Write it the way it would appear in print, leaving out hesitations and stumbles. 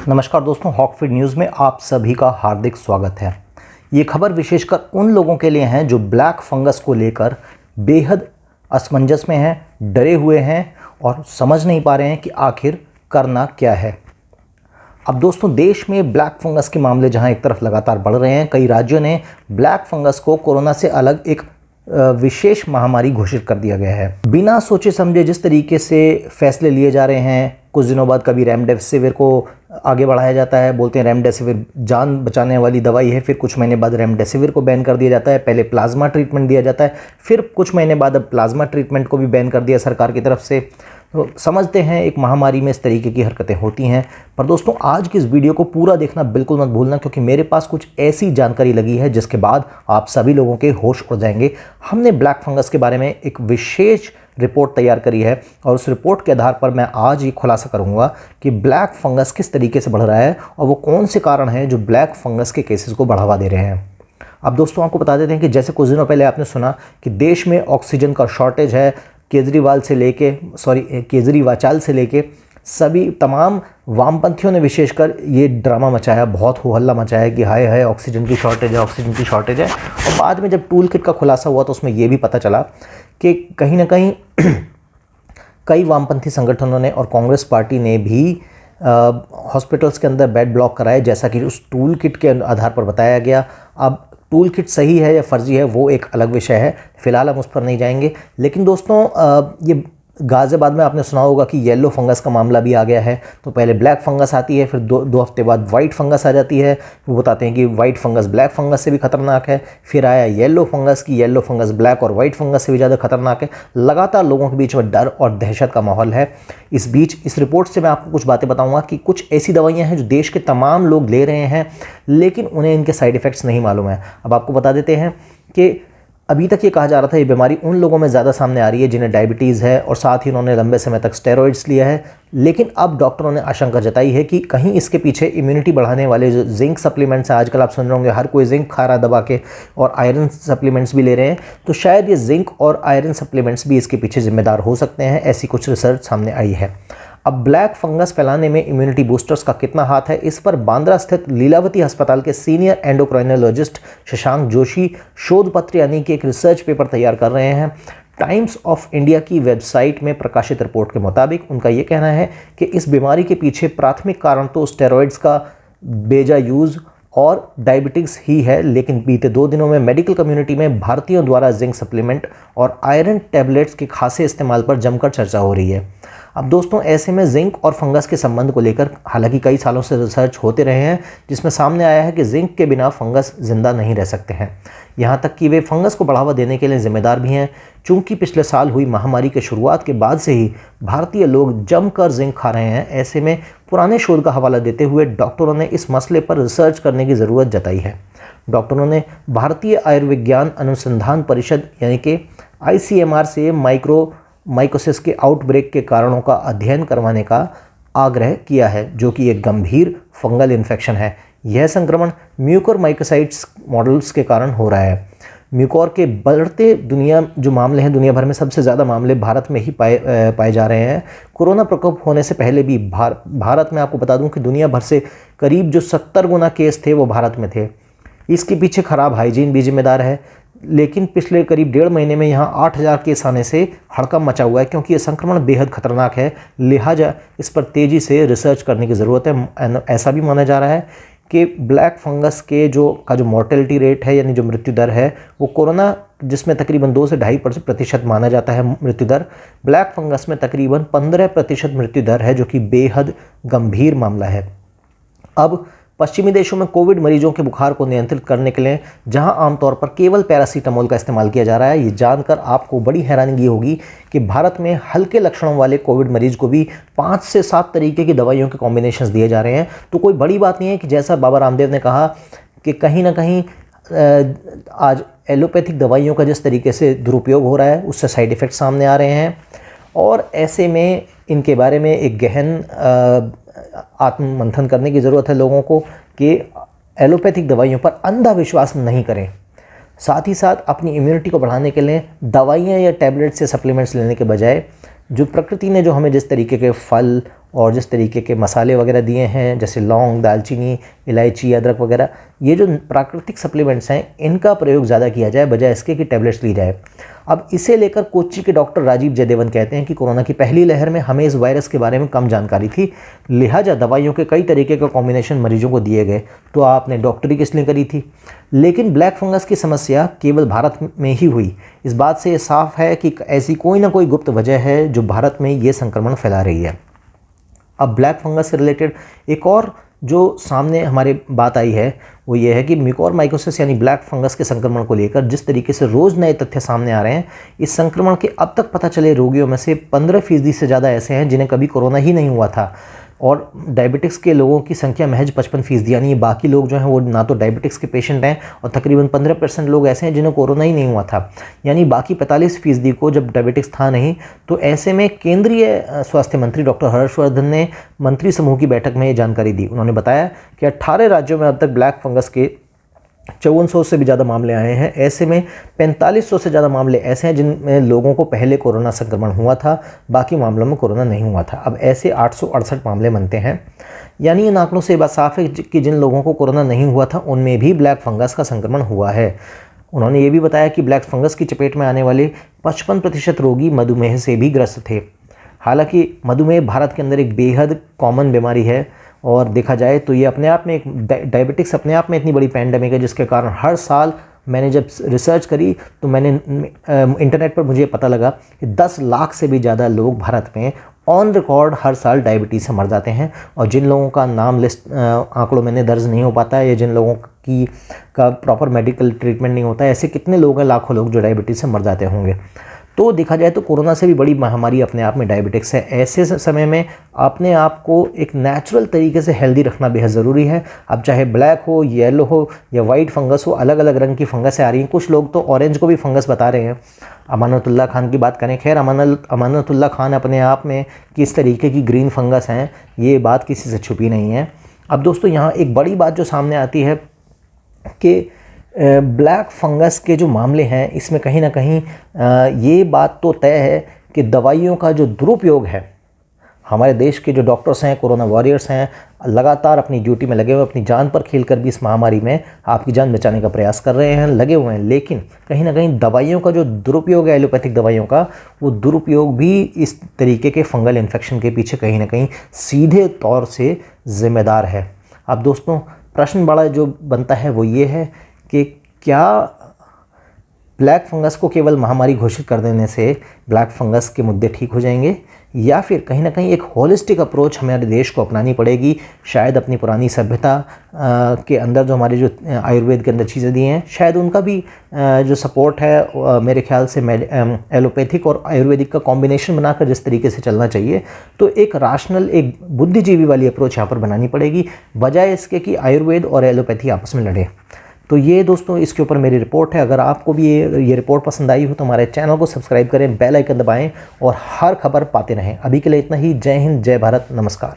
नमस्कार दोस्तों, हॉकफीड न्यूज़ में आप सभी का हार्दिक स्वागत है। ये खबर विशेषकर उन लोगों के लिए हैं जो ब्लैक फंगस को लेकर बेहद असमंजस में हैं, डरे हुए हैं और समझ नहीं पा रहे हैं कि आखिर करना क्या है। अब दोस्तों, देश में ब्लैक फंगस के मामले जहां एक तरफ लगातार बढ़ रहे हैं, कई राज्यों ने ब्लैक फंगस को कोरोना से अलग एक विशेष महामारी घोषित कर दिया गया है। बिना सोचे समझे जिस तरीके से फैसले लिए जा रहे हैं, कुछ दिनों बाद कभी रेमडेसिविर को आगे बढ़ाया जाता है, बोलते हैं रेमडेसिविर जान बचाने वाली दवाई है, फिर कुछ महीने बाद रेमडेसिविर को बैन कर दिया जाता है। पहले प्लाज्मा ट्रीटमेंट दिया जाता है, फिर कुछ महीने बाद अब प्लाज्मा ट्रीटमेंट को भी बैन कर दिया सरकार की तरफ से। तो समझते हैं एक महामारी में इस तरीके की हरकतें होती हैं। पर दोस्तों, आज की इस वीडियो को पूरा देखना बिल्कुल मत भूलना, क्योंकि मेरे पास कुछ ऐसी जानकारी लगी है जिसके बाद आप सभी लोगों के होश उड़ जाएंगे। हमने ब्लैक फंगस के बारे में एक विशेष रिपोर्ट तैयार करी है और उस रिपोर्ट के आधार पर मैं आज ये खुलासा करूंगा कि ब्लैक फंगस किस तरीके से बढ़ रहा है और वो कौन से कारण हैं जो ब्लैक फंगस के केसेस को बढ़ावा दे रहे हैं। अब दोस्तों, आपको बता देते हैं कि जैसे कुछ दिनों पहले आपने सुना कि देश में ऑक्सीजन का शॉर्टेज है, केजरीवाल से लेके सभी तमाम वामपंथियों ने विशेषकर ये ड्रामा मचाया, बहुत हो हल्ला मचाया कि हाय हाय ऑक्सीजन की शॉर्टेज है। और बाद में जब टूल किट का खुलासा हुआ तो उसमें ये भी पता चला कि कहीं ना कहीं कई वामपंथी संगठनों ने और कांग्रेस पार्टी ने भी हॉस्पिटल्स के अंदर बेड ब्लॉक कराए, जैसा कि उस टूल किट के आधार पर बताया गया। अब टूल किट सही है या फर्जी है वो एक अलग विषय है, फिलहाल हम उस पर नहीं जाएंगे। लेकिन दोस्तों, ये गाज़ियाबाद में आपने सुना होगा कि येलो फंगस का मामला भी आ गया है। तो पहले ब्लैक फंगस आती है, फिर दो हफ्ते बाद वाइट फंगस आ जाती है। वो बताते हैं कि वाइट फंगस ब्लैक फंगस से भी खतरनाक है। फिर आया येलो फंगस की येलो फंगस ब्लैक और वाइट फंगस से भी ज़्यादा खतरनाक है। लगातार लोगों के बीच में डर और दहशत का माहौल है। इस बीच इस रिपोर्ट से मैं आपको कुछ बातें बताऊँगा कि कुछ ऐसी दवाइयाँ हैं जो देश के तमाम लोग ले रहे हैं, लेकिन उन्हें इनके साइड इफ़ेक्ट्स नहीं मालूम है। अब आपको बता देते हैं कि अभी तक ये कहा जा रहा था ये बीमारी उन लोगों में ज़्यादा सामने आ रही है जिन्हें डायबिटीज़ है और साथ ही उन्होंने लंबे समय तक स्टेरॉइड्स लिया है। लेकिन अब डॉक्टरों ने आशंका जताई है कि कहीं इसके पीछे इम्यूनिटी बढ़ाने वाले जो जिंक सप्लीमेंट्स हैं, आजकल आप सुन रहे होंगे हर कोई जिंक खा रहा दबा के, और आयरन सप्लीमेंट्स भी ले रहे हैं, तो शायद ये जिंक और आयरन सप्लीमेंट्स भी इसके पीछे जिम्मेदार हो सकते हैं। ऐसी कुछ रिसर्च सामने आई है। अब ब्लैक फंगस फैलाने में इम्यूनिटी बूस्टर्स का कितना हाथ है, इस पर बांद्रा स्थित लीलावती अस्पताल के सीनियर एंडोक्राइनोलॉजिस्ट शशांक जोशी शोध पत्र यानी कि एक रिसर्च पेपर तैयार कर रहे हैं। टाइम्स ऑफ इंडिया की वेबसाइट में प्रकाशित रिपोर्ट के मुताबिक उनका ये कहना है कि इस बीमारी के पीछे प्राथमिक कारण तो स्टेरॉइड्स का बेजा यूज़ और डायबिटीज़ ही है, लेकिन बीते 2 दिनों में मेडिकल कम्युनिटी में भारतीयों द्वारा जिंक सप्लीमेंट और आयरन टैबलेट्स के खासे इस्तेमाल पर जमकर चर्चा हो रही है। अब दोस्तों, ऐसे में जिंक और फंगस के संबंध को लेकर हालांकि कई सालों से रिसर्च होते रहे हैं, जिसमें सामने आया है कि जिंक के बिना फंगस जिंदा नहीं रह सकते हैं। यहाँ तक कि वे फंगस को बढ़ावा देने के लिए जिम्मेदार भी हैं। चूंकि पिछले साल हुई महामारी के शुरुआत के बाद से ही भारतीय लोग जमकर जिंक खा रहे हैं, ऐसे में पुराने शोध का हवाला देते हुए डॉक्टरों ने इस मसले पर रिसर्च करने की ज़रूरत जताई है। डॉक्टरों ने भारतीय आयुर्विज्ञान अनुसंधान परिषद यानी कि ICMR से माइकोसिस के आउटब्रेक के कारणों का अध्ययन करवाने का आग्रह किया है, जो कि एक गंभीर फंगल इन्फेक्शन है। यह संक्रमण म्यूकोर माइकोसाइट्स मॉडल्स के कारण हो रहा है। म्यूकोर के बढ़ते मामले हैं, दुनिया भर में सबसे ज़्यादा मामले भारत में ही पाए जा रहे हैं। कोरोना प्रकोप होने से पहले भी भारत में आपको बता दूं कि दुनिया भर से करीब जो 70 गुना केस थे वो भारत में थे। इसके पीछे खराब हाइजीन भी जिम्मेदार है। लेकिन पिछले करीब 1.5 महीने में यहाँ 8000 केस आने से हड़कंप मचा हुआ है, क्योंकि ये संक्रमण बेहद खतरनाक है। लिहाजा इस पर तेज़ी से रिसर्च करने की ज़रूरत है। ऐसा भी माना जा रहा है कि ब्लैक फंगस के जो मॉर्टेलिटी रेट है, यानी जो मृत्यु दर है, वो कोरोना जिसमें तकरीबन 2 से 2.5% माना जाता है मृत्यु दर, ब्लैक फंगस में तकरीबन 15% मृत्यु दर है, जो कि बेहद गंभीर मामला है। अब पश्चिमी देशों में कोविड मरीजों के बुखार को नियंत्रित करने के लिए जहां आमतौर पर केवल पैरासीटामोल का इस्तेमाल किया जा रहा है, ये जानकर आपको बड़ी हैरानगी होगी कि भारत में हल्के लक्षणों वाले कोविड मरीज को भी 5 से 7 तरीके की दवाइयों के कॉम्बिनेशंस दिए जा रहे हैं। तो कोई बड़ी बात नहीं है कि जैसा बाबा रामदेव ने कहा कि कहीं ना कहीं आज एलोपैथिक दवाइयों का जिस तरीके से दुरुपयोग हो रहा है, उससे साइड इफ़ेक्ट सामने आ रहे हैं। और ऐसे में इनके बारे में एक गहन आत्ममंथन करने की ज़रूरत है लोगों को कि एलोपैथिक दवाइयों पर अंधा विश्वास नहीं करें। साथ ही साथ अपनी इम्यूनिटी को बढ़ाने के लिए दवाइयाँ या टैबलेट्स या सप्लीमेंट्स लेने के बजाय जो प्रकृति ने जो हमें जिस तरीके के फल और जिस तरीके के मसाले वगैरह दिए हैं जैसे लौंग, दालचीनी, इलायची, अदरक वगैरह, ये जो प्राकृतिक सप्लीमेंट्स हैं इनका प्रयोग ज़्यादा किया जाए बजाय इसके कि टैबलेट्स ली जाए। अब इसे लेकर कोच्चि के डॉक्टर राजीव जयदेवन कहते हैं कि कोरोना की पहली लहर में हमें इस वायरस के बारे में कम जानकारी थी, लिहाजा दवाइयों के कई तरीके का कॉम्बिनेशन मरीजों को दिए गए। तो आपने डॉक्टरी किस लिए करी थी? लेकिन ब्लैक फंगस की समस्या केवल भारत में ही हुई, इस बात से साफ है कि ऐसी कोई ना कोई गुप्त वजह है जो भारत में ये संक्रमण फैला रही है। अब ब्लैक फंगस से रिलेटेड एक और जो सामने हमारे बात आई है वो ये है कि म्यूकोरमाइकोसिस यानी ब्लैक फंगस के संक्रमण को लेकर जिस तरीके से रोज़ नए तथ्य सामने आ रहे हैं, इस संक्रमण के अब तक पता चले रोगियों में से 15% से ज़्यादा ऐसे हैं जिन्हें कभी कोरोना ही नहीं हुआ था, और डायबिटिक्स के लोगों की संख्या महज 55%, यानी ये बाकी लोग जो हैं वो ना तो डायबिटिक्स के पेशेंट हैं और तकरीबन 15% लोग ऐसे हैं जिन्हें कोरोना ही नहीं हुआ था, यानी बाकी 45% को जब डायबिटिक्स था नहीं। तो ऐसे में केंद्रीय स्वास्थ्य मंत्री डॉक्टर हर्षवर्धन ने मंत्री समूह की बैठक में ये जानकारी दी। उन्होंने बताया कि 18 राज्यों में अब तक ब्लैक फंगस के 5400 से भी ज़्यादा मामले आए हैं। ऐसे में 4500 से ज़्यादा मामले ऐसे हैं जिनमें लोगों को पहले कोरोना संक्रमण हुआ था, बाकी मामलों में कोरोना नहीं हुआ था। अब ऐसे 868 मामले बनते हैं, यानी इन आंकड़ों से ये बात साफ है कि जिन लोगों को कोरोना नहीं हुआ था उनमें भी ब्लैक फंगस का संक्रमण हुआ है। उन्होंने ये भी बताया कि ब्लैक फंगस की चपेट में आने वाले 55% रोगी मधुमेह से भी ग्रस्त थे। हालांकि मधुमेह भारत के अंदर एक बेहद कॉमन बीमारी है और देखा जाए तो ये अपने आप में एक डायबिटिक्स अपने आप में इतनी बड़ी पैंडेमिक है जिसके कारण हर साल मैंने जब रिसर्च करी तो मैंने इंटरनेट पर मुझे पता लगा कि 10 लाख से भी ज़्यादा लोग भारत में ऑन रिकॉर्ड हर साल डायबिटीज़ से मर जाते हैं। और जिन लोगों का नाम लिस्ट आंकड़ों में दर्ज नहीं हो पाता है या जिन लोगों का प्रॉपर मेडिकल ट्रीटमेंट नहीं होता है, ऐसे कितने लोग हैं, लाखों लोग जो डायबिटीज़ से मर जाते होंगे। तो देखा जाए तो कोरोना से भी बड़ी महामारी अपने आप में डायबिटिक्स है। ऐसे समय में अपने आप को एक नेचुरल तरीके से हेल्दी रखना बेहद ज़रूरी है। अब चाहे ब्लैक हो, येलो हो या वाइट फंगस हो, अलग अलग रंग की फंगस आ रही हैं। कुछ लोग तो ऑरेंज को भी फंगस बता रहे हैं। अमानतुल्लाह खान की बात करें, खैर अमानतुल्लाह खान अपने आप में किस तरीके की ग्रीन फंगस हैं ये बात किसी से छुपी नहीं है। अब दोस्तों यहाँ एक बड़ी बात जो सामने आती है कि ब्लैक फंगस के जो मामले हैं इसमें कहीं ना कहीं ये बात तो तय है कि दवाइयों का जो दुरुपयोग है, हमारे देश के जो डॉक्टर्स हैं, कोरोना वॉरियर्स हैं, लगातार अपनी ड्यूटी में लगे हुए, अपनी जान पर खेलकर भी इस महामारी में आपकी जान बचाने का प्रयास कर रहे हैं, लगे हुए हैं। लेकिन कहीं ना कहीं दवाइयों का जो दुरुपयोग है, एलोपैथिक दवाइयों का, वो दुरुपयोग भी इस तरीके के फंगल इन्फेक्शन के पीछे कहीं ना कहीं सीधे तौर से ज़िम्मेदार है। अब दोस्तों प्रश्न बड़ा जो बनता है वो ये है कि क्या ब्लैक फंगस को केवल महामारी घोषित कर देने से ब्लैक फंगस के मुद्दे ठीक हो जाएंगे, या फिर कहीं ना कहीं एक होलिस्टिक अप्रोच हमारे देश को अपनानी पड़ेगी। शायद अपनी पुरानी सभ्यता के अंदर जो हमारे जो आयुर्वेद के अंदर चीज़ें दी हैं, शायद उनका भी जो सपोर्ट है मेरे ख्याल से एलोपैथिक और आयुर्वेदिक का कॉम्बिनेशन बनाकर जिस तरीके से चलना चाहिए, तो एक राशनल, एक बुद्धिजीवी वाली अप्रोच यहाँ पर बनानी पड़ेगी, बजाय इसके कि आयुर्वेद और एलोपैथी आपस में लड़े। तो ये दोस्तों इसके ऊपर मेरी रिपोर्ट है। अगर आपको भी ये रिपोर्ट पसंद आई हो तो हमारे चैनल को सब्सक्राइब करें, बेल आइकन दबाएं और हर खबर पाते रहें। अभी के लिए इतना ही। जय हिंद, जय भारत, नमस्कार।